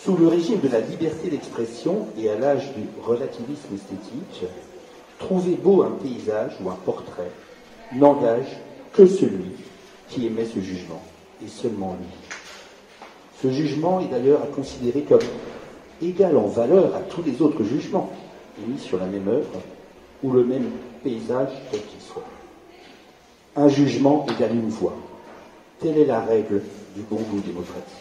Sous le régime de la liberté d'expression et à l'âge du relativisme esthétique, trouver beau un paysage ou un portrait n'engage que celui qui émet ce jugement, et seulement lui. Ce jugement est d'ailleurs à considérer comme égal en valeur à tous les autres jugements émis sur la même œuvre ou le même paysage quel qu'il soit. Un jugement égale une voix. Telle est la règle du bon goût démocratique.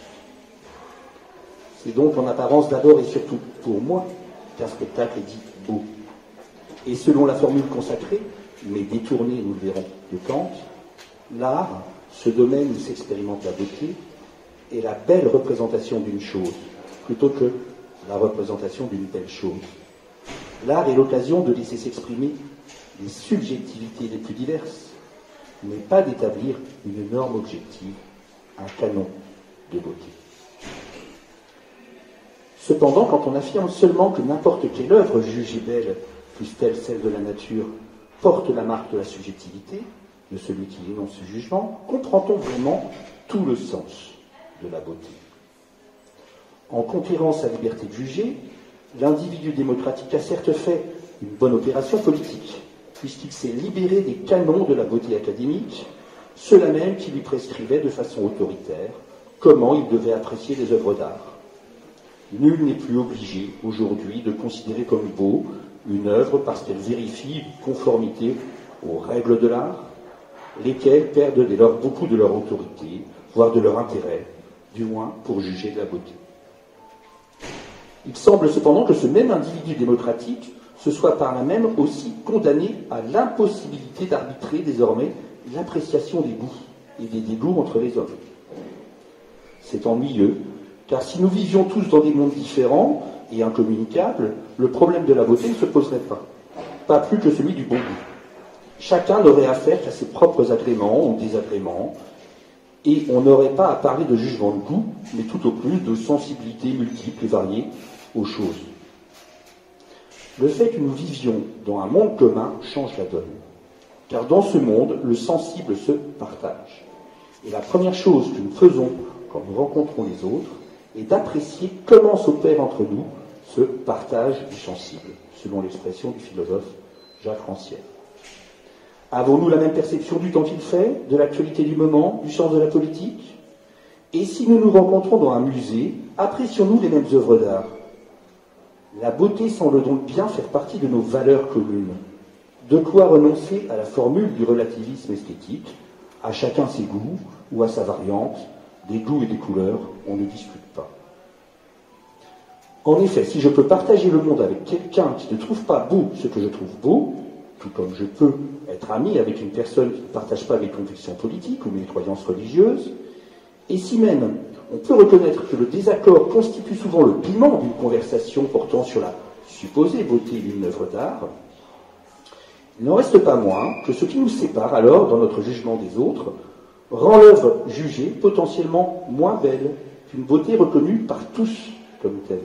C'est donc en apparence d'abord et surtout pour moi qu'un spectacle est dit beau. Et selon la formule consacrée, mais détournée, nous le verrons, de Kant, l'art, ce domaine où s'expérimente la beauté, est la belle représentation d'une chose, plutôt que la représentation d'une belle chose. L'art est l'occasion de laisser s'exprimer les subjectivités les plus diverses, mais pas d'établir une norme objective, un canon de beauté. Cependant, quand on affirme seulement que n'importe quelle œuvre jugée belle, fût-elle celle de la nature, porte la marque de la subjectivité, de celui qui énonce ce jugement, comprend-on vraiment tout le sens de la beauté? En conquérant sa liberté de juger, l'individu démocratique a certes fait une bonne opération politique, puisqu'il s'est libéré des canons de la beauté académique, ceux-là même qui lui prescrivaient de façon autoritaire comment il devait apprécier les œuvres d'art. Nul n'est plus obligé aujourd'hui de considérer comme beau une œuvre parce qu'elle vérifie une conformité aux règles de l'art, lesquelles perdent dès lors beaucoup de leur autorité, voire de leur intérêt, du moins pour juger de la beauté. Il semble cependant que ce même individu démocratique se soit par là même aussi condamné à l'impossibilité d'arbitrer désormais l'appréciation des goûts et des dégoûts entre les hommes. C'est ennuyeux, car si nous vivions tous dans des mondes différents et incommunicables, le problème de la beauté ne se poserait pas plus que celui du bon goût. Chacun n'aurait affaire qu'à ses propres agréments ou désagréments, et on n'aurait pas à parler de jugement de goût, mais tout au plus de sensibilité multiples et variées aux choses. Le fait que nous vivions dans un monde commun change la donne, car dans ce monde, le sensible se partage. Et la première chose que nous faisons quand nous rencontrons les autres est d'apprécier comment s'opère entre nous ce partage du sensible, selon l'expression du philosophe Jacques Rancière. Avons-nous la même perception du temps qu'il fait, de l'actualité du moment, du sens de la politique? Et si nous nous rencontrons dans un musée, apprécions-nous les mêmes œuvres d'art? La beauté semble donc bien faire partie de nos valeurs communes. De quoi renoncer à la formule du relativisme esthétique, à chacun ses goûts, ou à sa variante, des goûts et des couleurs, on ne discute pas. En effet, si je peux partager le monde avec quelqu'un qui ne trouve pas beau ce que je trouve beau, tout comme je peux être ami avec une personne qui ne partage pas mes convictions politiques ou mes croyances religieuses, et si même on peut reconnaître que le désaccord constitue souvent le piment d'une conversation portant sur la supposée beauté d'une œuvre d'art, il n'en reste pas moins que ce qui nous sépare alors, dans notre jugement des autres, rend l'œuvre jugée potentiellement moins belle qu'une beauté reconnue par tous comme telle.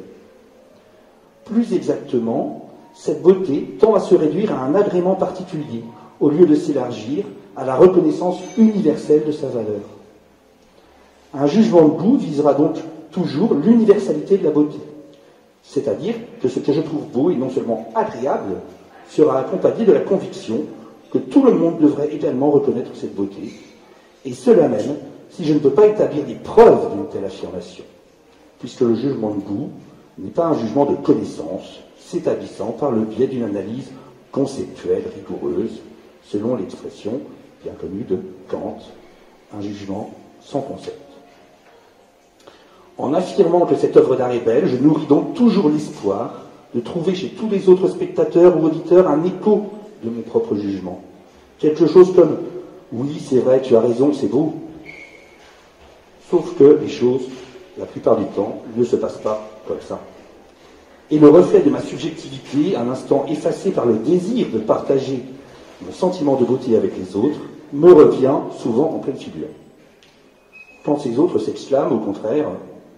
Plus exactement, cette beauté tend à se réduire à un agrément particulier, au lieu de s'élargir à la reconnaissance universelle de sa valeur. Un jugement de goût visera donc toujours l'universalité de la beauté, c'est-à-dire que ce que je trouve beau et non seulement agréable sera accompagné de la conviction que tout le monde devrait également reconnaître cette beauté, et cela même si je ne peux pas établir des preuves d'une telle affirmation, puisque le jugement de goût n'est pas un jugement de connaissance, s'établissant par le biais d'une analyse conceptuelle rigoureuse, selon l'expression bien connue de Kant, un jugement sans concept. En affirmant que cette œuvre d'art est belle, je nourris donc toujours l'espoir de trouver chez tous les autres spectateurs ou auditeurs un écho de mon propre jugement. Quelque chose comme « oui, c'est vrai, tu as raison, c'est beau ». Sauf que les choses, la plupart du temps, ne se passent pas comme ça. Et le reflet de ma subjectivité, un instant effacé par le désir de partager mon sentiment de beauté avec les autres, me revient souvent en pleine figure. Quand ces autres s'exclament, au contraire,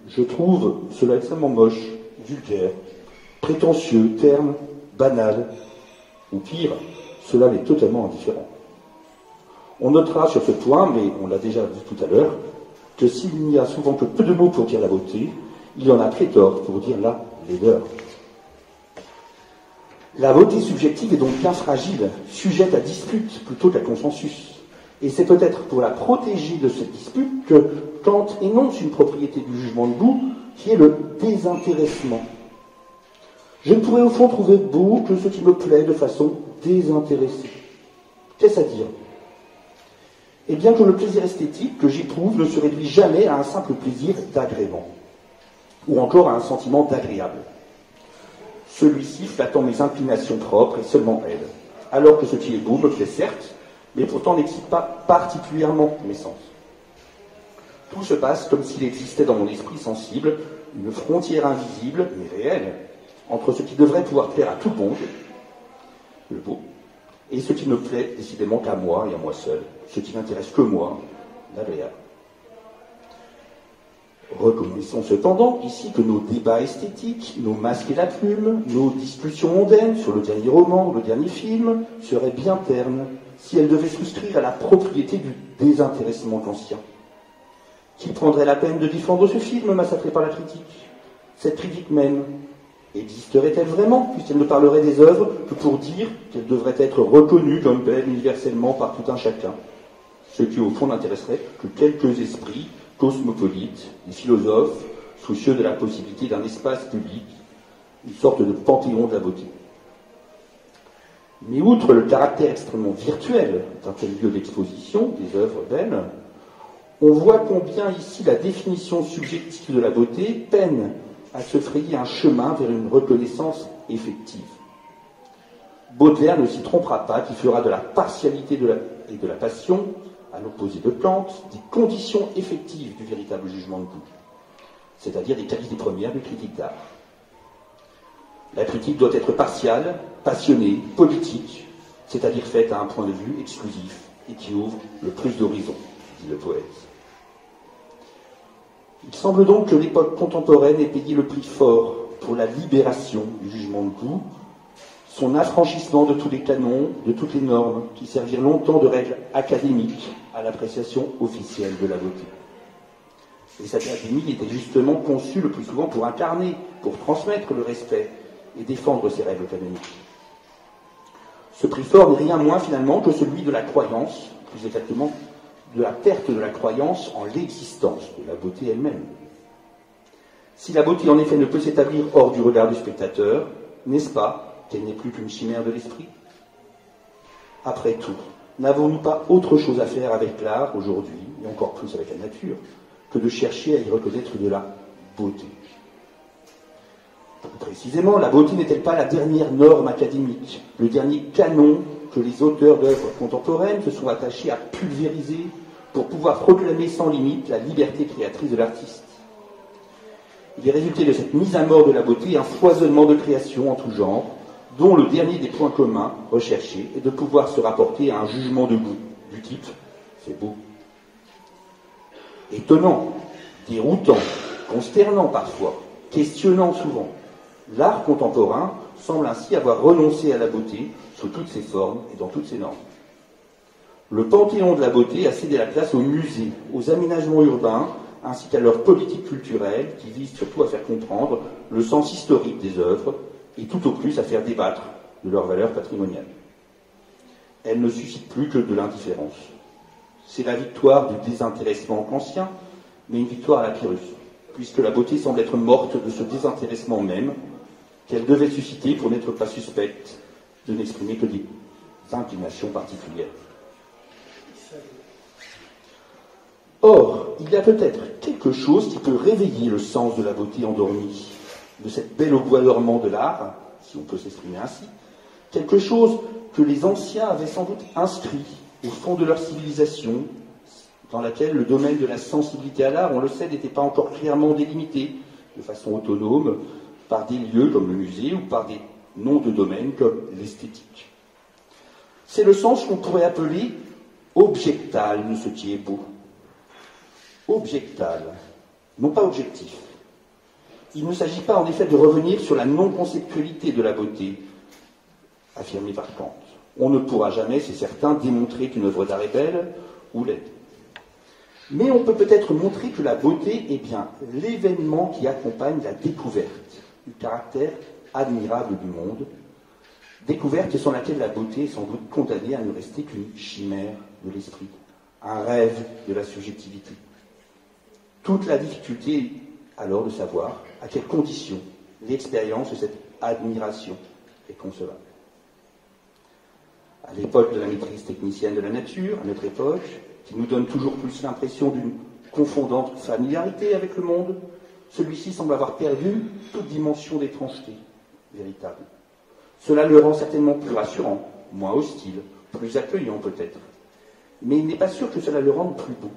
je trouve cela extrêmement moche, vulgaire, prétentieux, terne, banal, ou pire, cela m'est totalement indifférent. On notera sur ce point, mais on l'a déjà vu tout à l'heure, que s'il n'y a souvent que peu de mots pour dire la beauté, il y en a pléthore, pour dire la laideur. La beauté subjective est donc bien fragile, sujette à dispute plutôt qu'à consensus. Et c'est peut-être pour la protéger de cette dispute que Kant énonce une propriété du jugement de goût qui est le désintéressement. Je ne pourrais au fond trouver beau que ce qui me plaît de façon désintéressée. Qu'est-ce à dire? Eh bien que le plaisir esthétique que j'éprouve ne se réduit jamais à un simple plaisir d'agrément, ou encore à un sentiment d'agréable. Celui-ci flattant mes inclinations propres et seulement elles, alors que ce qui est beau me plaît certes, mais pourtant n'excite pas particulièrement mes sens. Tout se passe comme s'il existait dans mon esprit sensible une frontière invisible, mais réelle, entre ce qui devrait pouvoir plaire à tout le monde, le beau, et ce qui ne plaît décidément qu'à moi et à moi seul, ce qui n'intéresse que moi, l'agréable. Reconnaissons cependant ici que nos débats esthétiques, nos masques et la plume, nos discussions mondaines sur le dernier roman ou le dernier film seraient bien ternes si elles devaient souscrire à la propriété du désintéressement kantien. Qui prendrait la peine de défendre ce film massacré par la critique? Cette critique même existerait-elle vraiment, puisqu'elle ne parlerait des œuvres que pour dire qu'elles devraient être reconnues comme belles universellement par tout un chacun, ce qui au fond n'intéresserait que quelques esprits cosmopolites, des philosophes, soucieux de la possibilité d'un espace public, une sorte de panthéon de la beauté. Mais outre le caractère extrêmement virtuel d'un tel lieu d'exposition des œuvres belles, on voit combien ici la définition subjective de la beauté peine à se frayer un chemin vers une reconnaissance effective. Baudelaire ne s'y trompera pas, qui fera de la partialité et de la passion, à l'opposé de Kant, des conditions effectives du véritable jugement de goût, c'est-à-dire des qualités premières du critique d'art. La critique doit être partiale, passionnée, politique, c'est-à-dire faite à un point de vue exclusif et qui ouvre le plus d'horizons, dit le poète. Il semble donc que l'époque contemporaine ait payé le prix fort pour la libération du jugement de goût, son affranchissement de tous les canons, de toutes les normes, qui servirent longtemps de règles académiques à l'appréciation officielle de la beauté. Et cette académie était justement conçue le plus souvent pour incarner, pour transmettre le respect et défendre ces règles canoniques. Ce prix fort n'est rien moins finalement que celui de la croyance, plus exactement de la perte de la croyance en l'existence de la beauté elle-même. Si la beauté en effet ne peut s'établir hors du regard du spectateur, n'est-ce pas qu'elle n'est plus qu'une chimère de l'esprit? Après tout, n'avons-nous pas autre chose à faire avec l'art aujourd'hui, et encore plus avec la nature, que de chercher à y reconnaître de la beauté? Plus précisément, la beauté n'est-elle pas la dernière norme académique, le dernier canon que les auteurs d'œuvres contemporaines se sont attachés à pulvériser pour pouvoir proclamer sans limite la liberté créatrice de l'artiste? Il est résulté de cette mise à mort de la beauté un foisonnement de créations en tout genre, dont le dernier des points communs recherchés est de pouvoir se rapporter à un jugement de goût, du type « c'est beau ». Étonnant, déroutant, consternant parfois, questionnant souvent, l'art contemporain semble ainsi avoir renoncé à la beauté sous toutes ses formes et dans toutes ses normes. Le panthéon de la beauté a cédé la place aux musées, aux aménagements urbains, ainsi qu'à leur politique culturelle qui vise surtout à faire comprendre le sens historique des œuvres et tout au plus à faire débattre de leur valeur patrimoniale. Elle ne suscite plus que de l'indifférence. C'est la victoire du désintéressement kantien, mais une victoire à la Pyrrhus, puisque la beauté semble être morte de ce désintéressement même qu'elle devait susciter pour n'être pas suspecte de n'exprimer que des inclinations particulières. Or, il y a peut-être quelque chose qui peut réveiller le sens de la beauté endormie, de cette belle au bois dormant de l'art, si on peut s'exprimer ainsi, quelque chose que les anciens avaient sans doute inscrit au fond de leur civilisation, dans laquelle le domaine de la sensibilité à l'art, on le sait, n'était pas encore clairement délimité, de façon autonome, par des lieux comme le musée ou par des noms de domaines comme l'esthétique. C'est le sens qu'on pourrait appeler objectal de ce qui est beau. Objectal, non pas objectif. Il ne s'agit pas en effet de revenir sur la non-conceptualité de la beauté, affirmée par Kant. On ne pourra jamais, c'est certain, démontrer qu'une œuvre d'art est belle ou laide. Mais on peut peut-être montrer que la beauté est bien l'événement qui accompagne la découverte du caractère admirable du monde, découverte sans laquelle la beauté est sans doute condamnée à ne rester qu'une chimère de l'esprit, un rêve de la subjectivité. Toute la difficulté est alors de savoir à quelles conditions l'expérience de cette admiration est concevable. À l'époque de la maîtrise technicienne de la nature, à notre époque, qui nous donne toujours plus l'impression d'une confondante familiarité avec le monde, celui-ci semble avoir perdu toute dimension d'étrangeté véritable. Cela le rend certainement plus rassurant, moins hostile, plus accueillant peut-être. Mais il n'est pas sûr que cela le rende plus beau.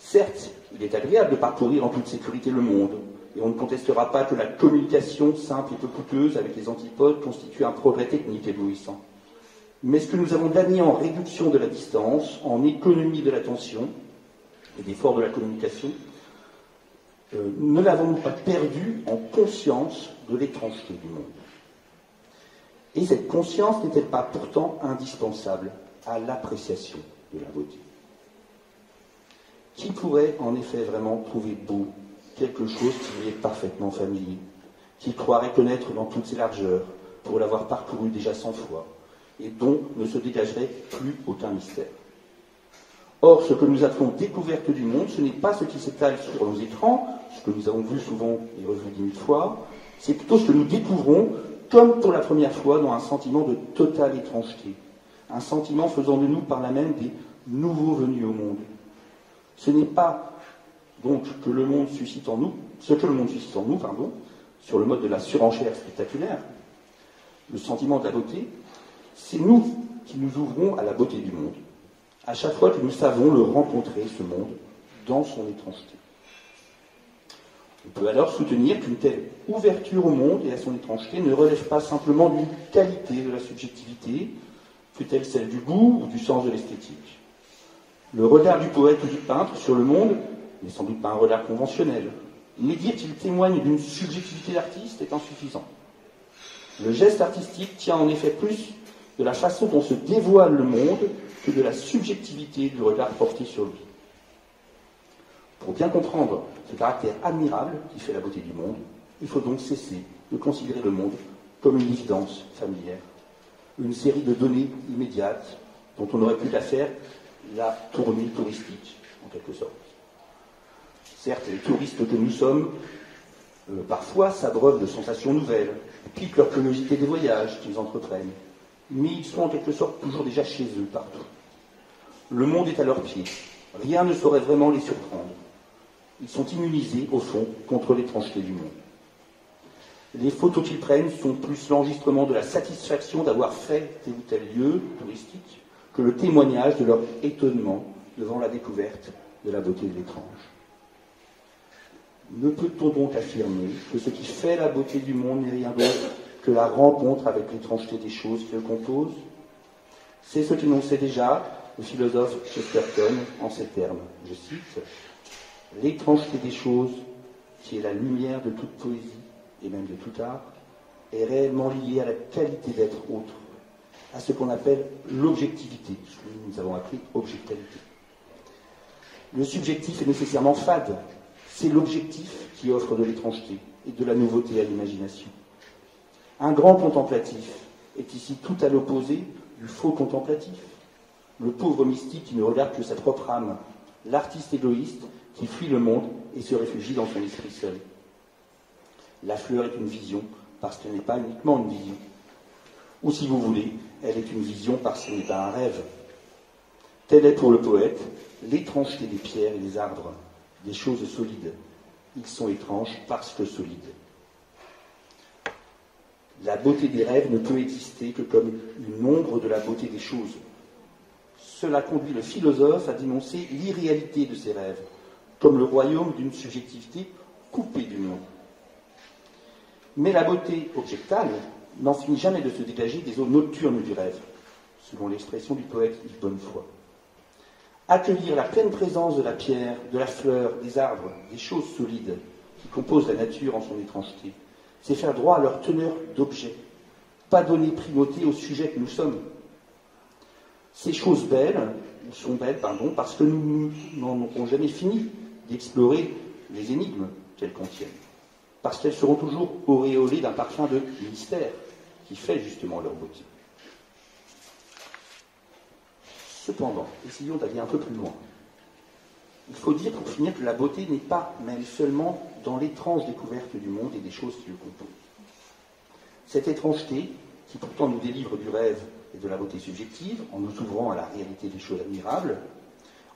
Certes, il est agréable de parcourir en toute sécurité le monde, et on ne contestera pas que la communication simple et peu coûteuse avec les antipodes constitue un progrès technique éblouissant. Mais ce que nous avons gagné en réduction de la distance, en économie de l'attention et d'effort de la communication, ne l'avons-nous pas perdu en conscience de l'étrangeté du monde? Et cette conscience n'est-elle pas pourtant indispensable à l'appréciation de la beauté? Qui pourrait en effet vraiment trouver beau quelque chose qui lui est parfaitement familier, qu'il croirait connaître dans toutes ses largeurs, pour l'avoir parcouru déjà 100 fois, et dont ne se dégagerait plus aucun mystère? Or, ce que nous appelons découverte du monde, ce n'est pas ce qui s'étale sur nos écrans, ce que nous avons vu souvent et revu 10 000 fois, c'est plutôt ce que nous découvrons comme pour la première fois dans un sentiment de totale étrangeté, un sentiment faisant de nous par là même des nouveaux venus au monde. Ce n'est pas donc que le monde suscite en nous, ce que le monde suscite en nous, sur le mode de la surenchère spectaculaire, le sentiment de la beauté, c'est nous qui nous ouvrons à la beauté du monde, à chaque fois que nous savons le rencontrer, ce monde, dans son étrangeté. On peut alors soutenir qu'une telle ouverture au monde et à son étrangeté ne relève pas simplement d'une qualité de la subjectivité, fût-elle celle du goût ou du sens de l'esthétique. Le regard du poète ou du peintre sur le monde n'est sans doute pas un regard conventionnel, mais dire qu'il témoigne d'une subjectivité d'artiste est insuffisant. Le geste artistique tient en effet plus de la façon dont se dévoile le monde que de la subjectivité du regard porté sur lui. Pour bien comprendre ce caractère admirable qui fait la beauté du monde, il faut donc cesser de considérer le monde comme une évidence familière, une série de données immédiates dont on aurait pu la faire la tournée touristique, en quelque sorte. Certes, les touristes que nous sommes, parfois s'abreuvent de sensations nouvelles, quittent leur curiosité des voyages qu'ils entreprennent, mais ils sont en quelque sorte toujours déjà chez eux partout. Le monde est à leurs pieds, rien ne saurait vraiment les surprendre. Ils sont immunisés, au fond, contre l'étrangeté du monde. Les photos qu'ils prennent sont plus l'enregistrement de la satisfaction d'avoir fait tel ou tel lieu touristique que le témoignage de leur étonnement devant la découverte de la beauté de l'étrange. Ne peut-on donc affirmer que ce qui fait la beauté du monde n'est rien d'autre que la rencontre avec l'étrangeté des choses qui le composent? C'est ce qu'énonçait déjà le philosophe Chesterton en ces termes. Je cite: « L'étrangeté des choses, qui est la lumière de toute poésie et même de tout art, est réellement liée à la qualité d'être autre, à ce qu'on appelle l'objectivité, ce que nous avons appelé objectivité. Le subjectif est nécessairement fade, c'est l'objectif qui offre de l'étrangeté et de la nouveauté à l'imagination. Un grand contemplatif est ici tout à l'opposé du faux contemplatif, le pauvre mystique qui ne regarde que sa propre âme, l'artiste égoïste qui fuit le monde et se réfugie dans son esprit seul. La fleur est une vision parce qu'elle n'est pas uniquement une vision. Ou si vous voulez, elle est une vision parce qu'elle n'est pas un rêve. Telle est pour le poète l'étrangeté des pierres et des arbres, des choses solides. Ils sont étranges parce que solides. La beauté des rêves ne peut exister que comme une ombre de la beauté des choses. Cela conduit le philosophe à dénoncer l'irréalité de ces rêves, comme le royaume d'une subjectivité coupée du monde. Mais la beauté objectale n'en finit jamais de se dégager des eaux nocturnes du rêve, selon l'expression du poète Yves Bonnefoy. Accueillir la pleine présence de la pierre, de la fleur, des arbres, des choses solides qui composent la nature en son étrangeté, c'est faire droit à leur teneur d'objet, pas donner primauté au sujet que nous sommes. Ces choses belles, Ils sont belles, parce que nous n'en aurons jamais fini d'explorer les énigmes qu'elles contiennent. Parce qu'elles seront toujours auréolées d'un parfum de mystère qui fait justement leur beauté. Cependant, essayons d'aller un peu plus loin. Il faut dire pour finir que la beauté n'est pas même seulement dans l'étrange découverte du monde et des choses qui le composent. Cette étrangeté, qui pourtant nous délivre du rêve et de la beauté subjective, en nous ouvrant à la réalité des choses admirables,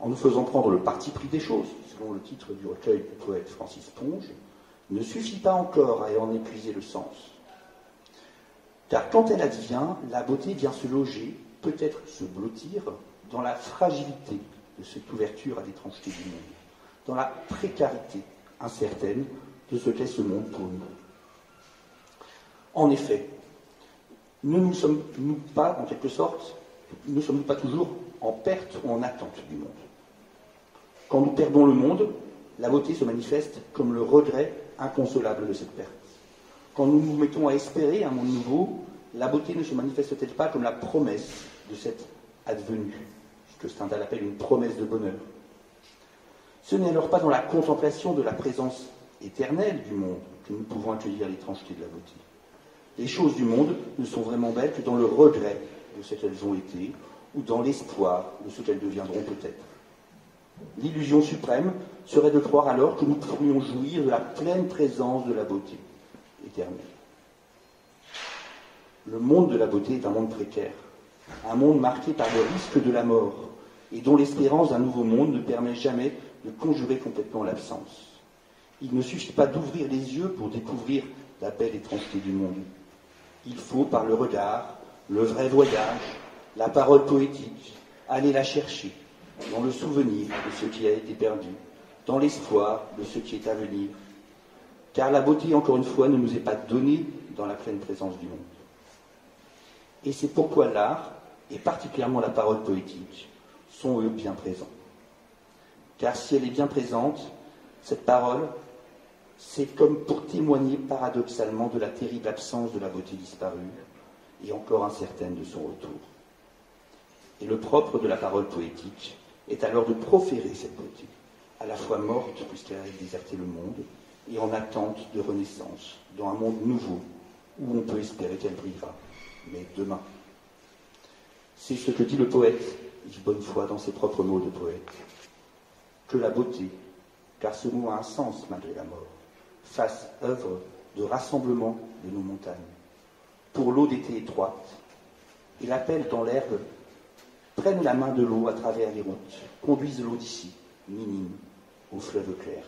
en nous faisant prendre le parti pris des choses, selon le titre du recueil du poète Francis Ponge, ne suffit pas encore à en épuiser le sens. Car quand elle advient, la beauté vient se loger, peut-être se blottir, dans la fragilité de cette ouverture à l'étrangeté du monde, dans la précarité incertaine de ce qu'est ce monde pour nous. En effet, ne sommes-nous pas, en quelque sorte, ne sommes-nous pas toujours en perte ou en attente du monde? Quand nous perdons le monde, la beauté se manifeste comme le regret inconsolable de cette perte. Quand nous nous mettons à espérer un monde nouveau, la beauté ne se manifeste-t-elle pas comme la promesse de cet advenu, ce que Stendhal appelle une promesse de bonheur? Ce n'est alors pas dans la contemplation de la présence éternelle du monde que nous pouvons accueillir l'étrangeté de la beauté. Les choses du monde ne sont vraiment belles que dans le regret de ce qu'elles ont été ou dans l'espoir de ce qu'elles deviendront peut-être. L'illusion suprême serait de croire alors que nous pourrions jouir de la pleine présence de la beauté éternelle. Le monde de la beauté est un monde précaire, un monde marqué par le risque de la mort et dont l'espérance d'un nouveau monde ne permet jamais de conjurer complètement l'absence. Il ne suffit pas d'ouvrir les yeux pour découvrir la belle étrangeté du monde. Il faut, par le regard, le vrai voyage, la parole poétique, aller la chercher, dans le souvenir de ce qui a été perdu, dans l'espoir de ce qui est à venir. Car la beauté, encore une fois, ne nous est pas donnée dans la pleine présence du monde. Et c'est pourquoi l'art, et particulièrement la parole poétique, sont eux bien présents. Car si elle est bien présente, cette parole, c'est comme pour témoigner paradoxalement de la terrible absence de la beauté disparue et encore incertaine de son retour. Et le propre de la parole poétique est alors de proférer cette beauté, à la fois morte puisqu'elle a déserté le monde et en attente de renaissance, dans un monde nouveau où on peut espérer qu'elle brillera, mais demain. C'est ce que dit le poète Yves Bonnefoy dans ses propres mots de poète. Que la beauté, car ce mot a un sens malgré la mort, fasse œuvre de rassemblement de nos montagnes, pour l'eau d'été étroite, et l'appel dans l'herbe prenne la main de l'eau à travers les routes, conduise l'eau d'ici, minime, au fleuve clair.